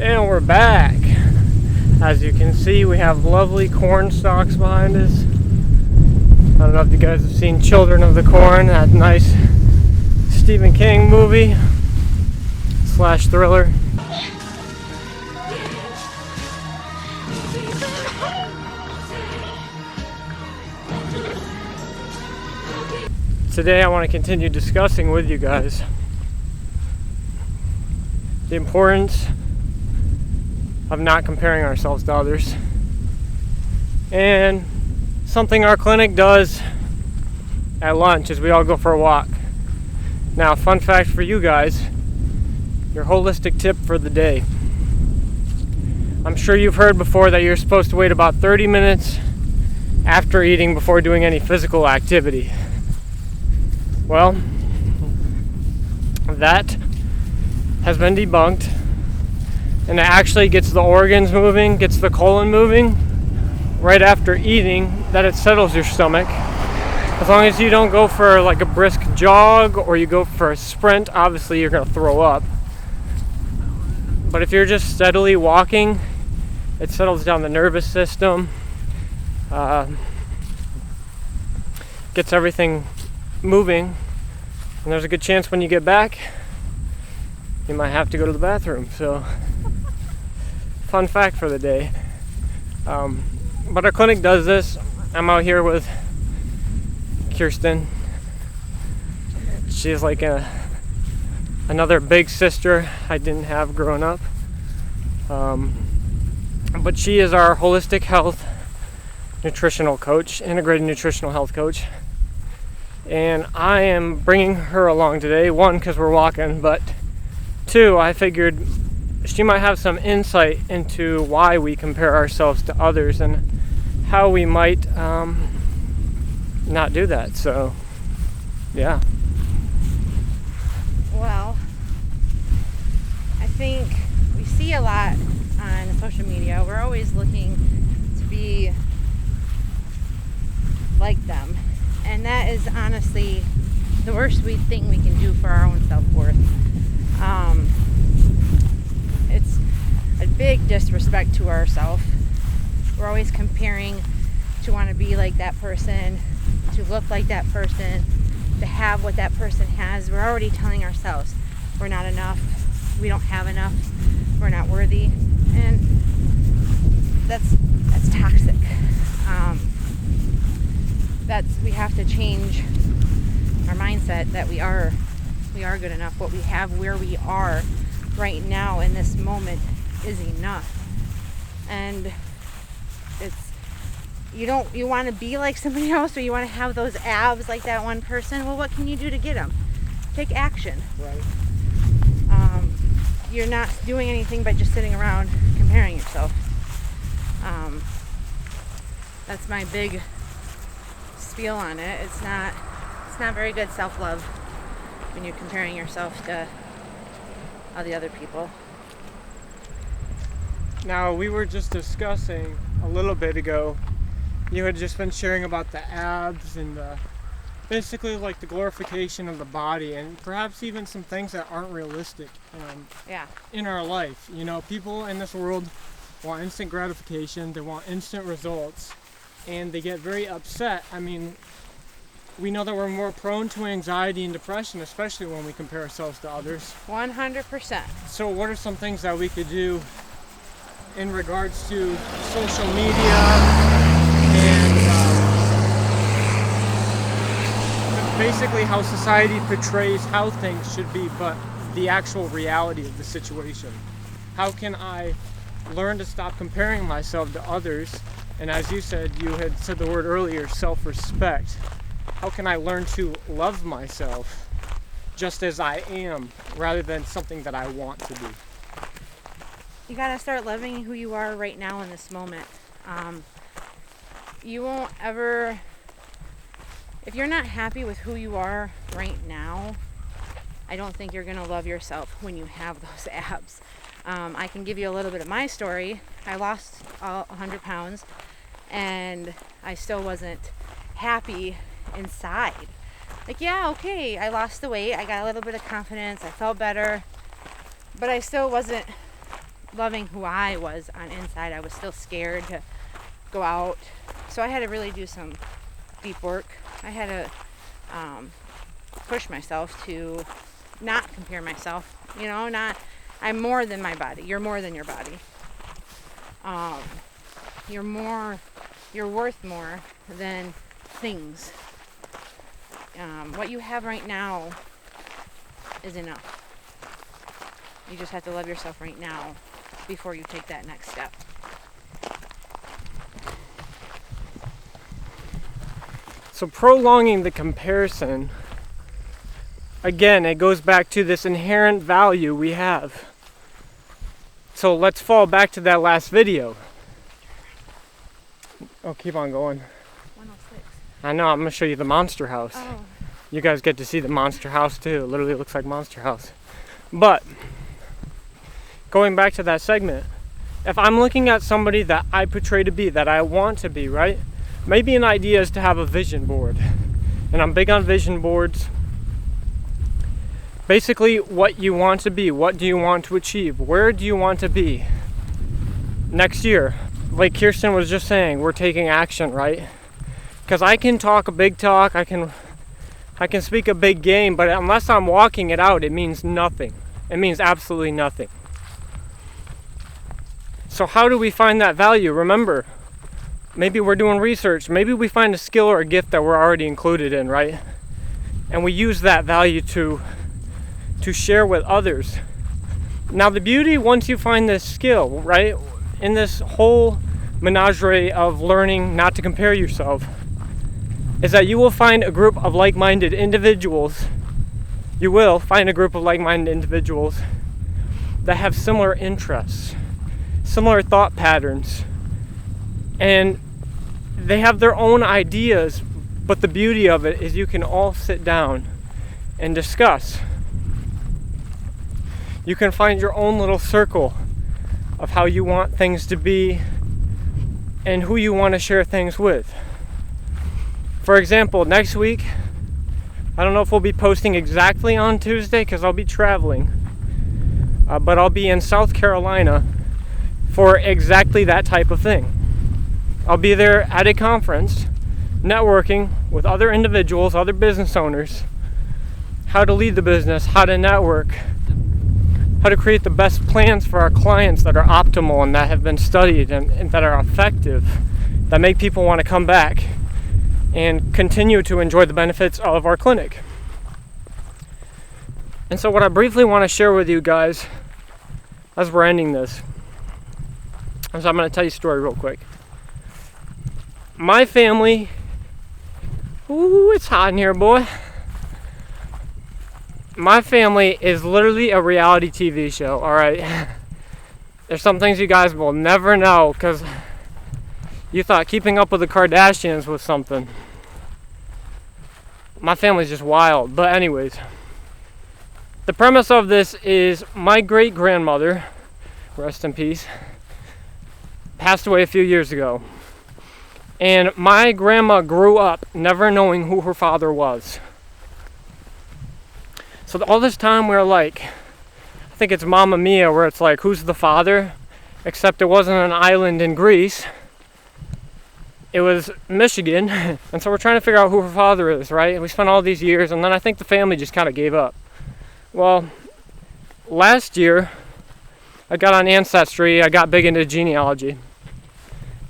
And we're back. As you can see, we have lovely corn stalks behind us. I don't know if you guys have seen Children of the Corn, that nice Stephen King movie / thriller. Today I want to continue discussing with you guys the importance of not comparing ourselves to others, and something our clinic does at lunch is we all go for a walk. Now, fun fact for you guys, your holistic tip for the day. I'm sure you've heard before that you're supposed to wait about 30 minutes after eating before doing any physical activity. Well, that has been debunked, and it actually gets the organs moving, gets the colon moving right after eating, that it settles your stomach. As long as you don't go for like a brisk jog or you go for a sprint, obviously you're going to throw up. But if you're just steadily walking, it settles down the nervous system, gets everything moving, and there's a good chance when you get back you might have to go to the bathroom. So, fun fact for the day. But our clinic does this. I'm out here with Kirsten. She's like another big sister I didn't have growing up. But she is our holistic health nutritional coach, integrated nutritional health coach. And I am bringing her along today, one, because we're walking, but two, I figured she might have some insight into why we compare ourselves to others and how we might not do that. So, yeah. Well, I think we see a lot on social media. We're always looking to be like them. And that is honestly the worst thing we can do for our own self-worth. It's a big disrespect to ourselves. We're always comparing to want to be like that person, to look like that person, to have what that person has. We're already telling ourselves we're not enough, we don't have enough, we're not worthy, and that's toxic. We have to change our mindset that we are good enough. What we have, where we are right now in this moment, is enough. And you want to be like somebody else, or you want to have those abs like that one person. Well, what can you do to get them? Take action. Right. You're not doing anything by just sitting around comparing yourself. That's my big spiel on it. It's not very good self-love when you're comparing yourself to all the other people. Now, we were just discussing a little bit ago, you had just been sharing about the abs and basically like the glorification of the body, and perhaps even some things that aren't realistic in our life. You know, people in this world want instant gratification, they want instant results, and they get very upset. I mean, we know that we're more prone to anxiety and depression, especially when we compare ourselves to others. 100%. So what are some things that we could do in regards to social media and basically how society portrays how things should be, but the actual reality of the situation? How can I learn to stop comparing myself to others? And as you said, you had said the word earlier, self-respect. How can I learn to love myself just as I am, rather than something that I want to be? You gotta start loving who you are right now in this moment. You won't ever, if you're not happy with who you are right now, I don't think you're gonna love yourself when you have those abs. I can give you a little bit of my story. I lost 100 pounds and I still wasn't happy inside. Like, yeah, okay, I lost the weight, I got a little bit of confidence, I felt better, but I still wasn't loving who I was on inside. I was still scared to go out. So I had to really do some deep work. I had to push myself to not compare myself. I'm more than my body. You're more than your body. You're worth more than things. What you have right now is enough. You just have to love yourself right now before you take that next step. So prolonging the comparison, again, it goes back to this inherent value we have. So let's fall back to that last video. Oh, keep on going. 106. I know, I'm going to show you the Monster House. Oh. You guys get to see the Monster House too. It literally looks like Monster House. But going back to that segment, if I'm looking at somebody that I portray to be, that I want to be, right? Maybe an idea is to have a vision board. And I'm big on vision boards. Basically, what you want to be. What do you want to achieve? Where do you want to be next year? Like Kirsten was just saying, we're taking action, right? Because I can talk a big talk, I can speak a big game, but unless I'm walking it out, it means nothing. It means absolutely nothing. So how do we find that value? Remember, maybe we're doing research. Maybe we find a skill or a gift that we're already included in, right? And we use that value to share with others. Now the beauty, once you find this skill, right, in this whole menagerie of learning not to compare yourself, is that you will find a group of like-minded individuals. You will find a group of like-minded individuals that have similar interests, similar thought patterns, and they have their own ideas, but the beauty of it is you can all sit down and discuss. You can find your own little circle of how you want things to be and who you want to share things with. For example, next week, I don't know if we'll be posting exactly on Tuesday because I'll be traveling, but I'll be in South Carolina for exactly that type of thing. I'll be there at a conference, networking with other individuals, other business owners, how to lead the business, how to network, how to create the best plans for our clients that are optimal and that have been studied and that are effective, that make people want to come back and continue to enjoy the benefits of our clinic. And so what I briefly want to share with you guys as we're ending this is I'm going to tell you a story real quick. My family, ooh, it's hot in here, boy. My family is literally a reality TV show, alright? There's some things you guys will never know because you thought keeping up with the Kardashians was something. My family's just wild. But anyways, the premise of this is my great-grandmother, rest in peace, passed away a few years ago. And my grandma grew up never knowing who her father was. So all this time we were like, I think it's Mamma Mia, where it's like, who's the father? Except it wasn't an island in Greece. It was Michigan. And so we're trying to figure out who her father is, right? And we spent all these years, and then I think the family just kind of gave up. Well, last year, I got on Ancestry. I got big into genealogy.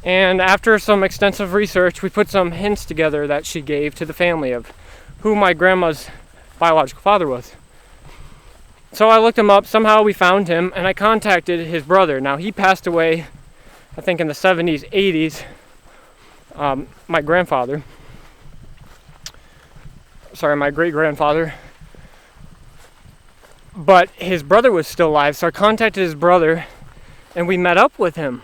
And after some extensive research, we put some hints together that she gave to the family of who my grandma's biological father was. So I looked him up. Somehow we found him, and I contacted his brother. Now, he passed away, I think, in the 70s, 80s. My grandfather. Sorry, my great-grandfather. But his brother was still alive, so I contacted his brother, and we met up with him.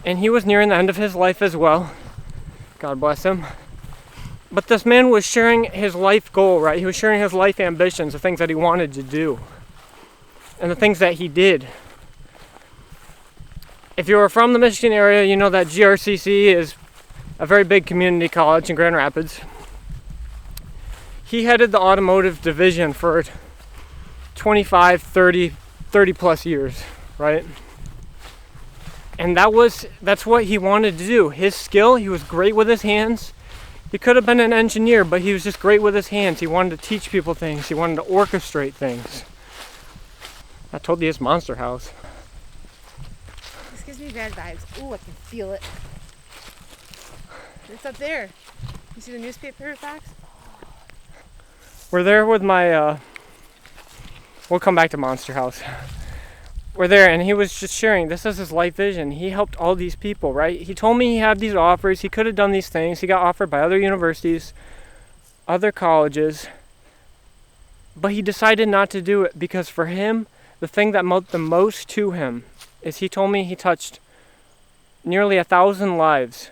And he was nearing the end of his life as well. God bless him. But this man was sharing his life goal, right? He was sharing his life ambitions, the things that he wanted to do, and the things that he did. If you are from the Michigan area, you know that GRCC is a very big community college in Grand Rapids. He headed the automotive division for 25, 30 plus years, right? And that's what he wanted to do. His skill, he was great with his hands. He could have been an engineer, but he was just great with his hands. He wanted to teach people things. He wanted to orchestrate things. I told you it's Monster House. This gives me bad vibes. Ooh, I can feel it. It's up there. You see the newspaper box? We're there with my, we'll come back to Monster House. We're there, and he was just sharing, this is his life vision. He helped all these people, right? He told me he had these offers. He could have done these things. He got offered by other universities, other colleges, but he decided not to do it because for him, the thing that meant the most to him is he told me he touched nearly 1,000 lives.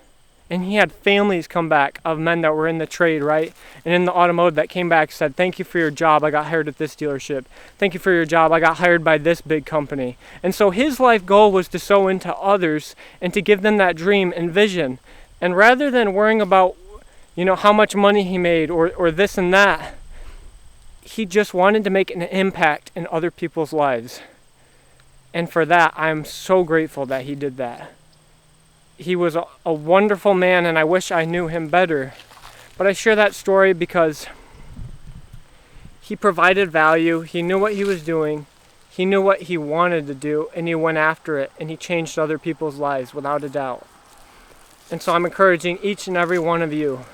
And he had families come back of men that were in the trade, right? And in the automotive that came back said, thank you for your job. I got hired at this dealership. Thank you for your job. I got hired by this big company. And so his life goal was to sow into others and to give them that dream and vision. And rather than worrying about, how much money he made or this and that, he just wanted to make an impact in other people's lives. And for that, I'm so grateful that he did that. He was a wonderful man, and I wish I knew him better. But I share that story because he provided value. He knew what he was doing. He knew what he wanted to do, and he went after it, and he changed other people's lives without a doubt. And so I'm encouraging each and every one of you,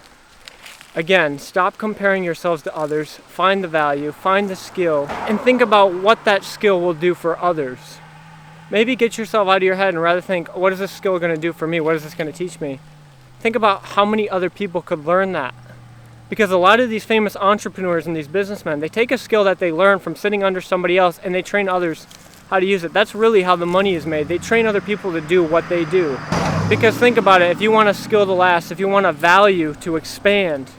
again, stop comparing yourselves to others. Find the value, find the skill, and think about what that skill will do for others. Maybe get yourself out of your head and rather think, what is this skill going to do for me? What is this going to teach me? Think about how many other people could learn that. Because a lot of these famous entrepreneurs and these businessmen, they take a skill that they learn from sitting under somebody else and they train others how to use it. That's really how the money is made. They train other people to do what they do. Because think about it, if you want a skill to last, if you want a value to expand,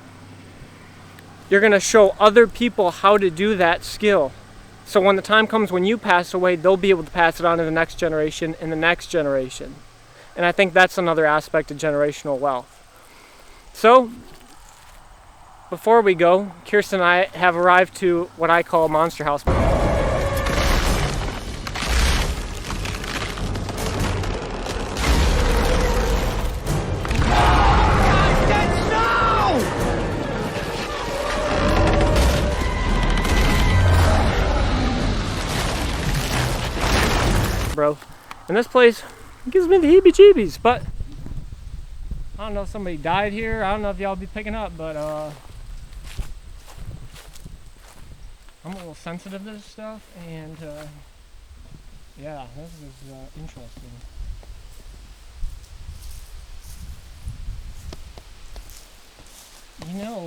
you're going to show other people how to do that skill. So when the time comes when you pass away, they'll be able to pass it on to the next generation and the next generation. And I think that's another aspect of generational wealth. So, before we go, Kirsten and I have arrived to what I call Monster House. Bro, and this place gives me the heebie-jeebies, but I don't know if somebody died here. I don't know if y'all be picking up, but I'm a little sensitive to this stuff, and yeah, this is interesting.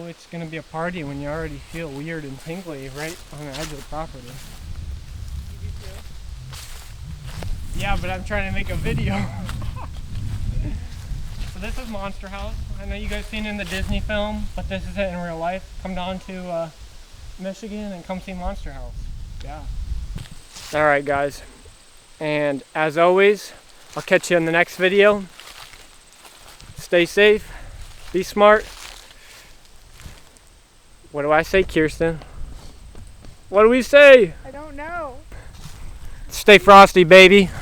It's gonna be a party when you already feel weird and tingly right on the edge of the property. Yeah, but I'm trying to make a video. So this is Monster House. I know you guys seen it in the Disney film, but this is it in real life. Come down to Michigan and come see Monster House. Yeah. Alright guys, and as always, I'll catch you in the next video. Stay safe, be smart. What do I say, Kirsten? What do we say? I don't know. Stay frosty, baby.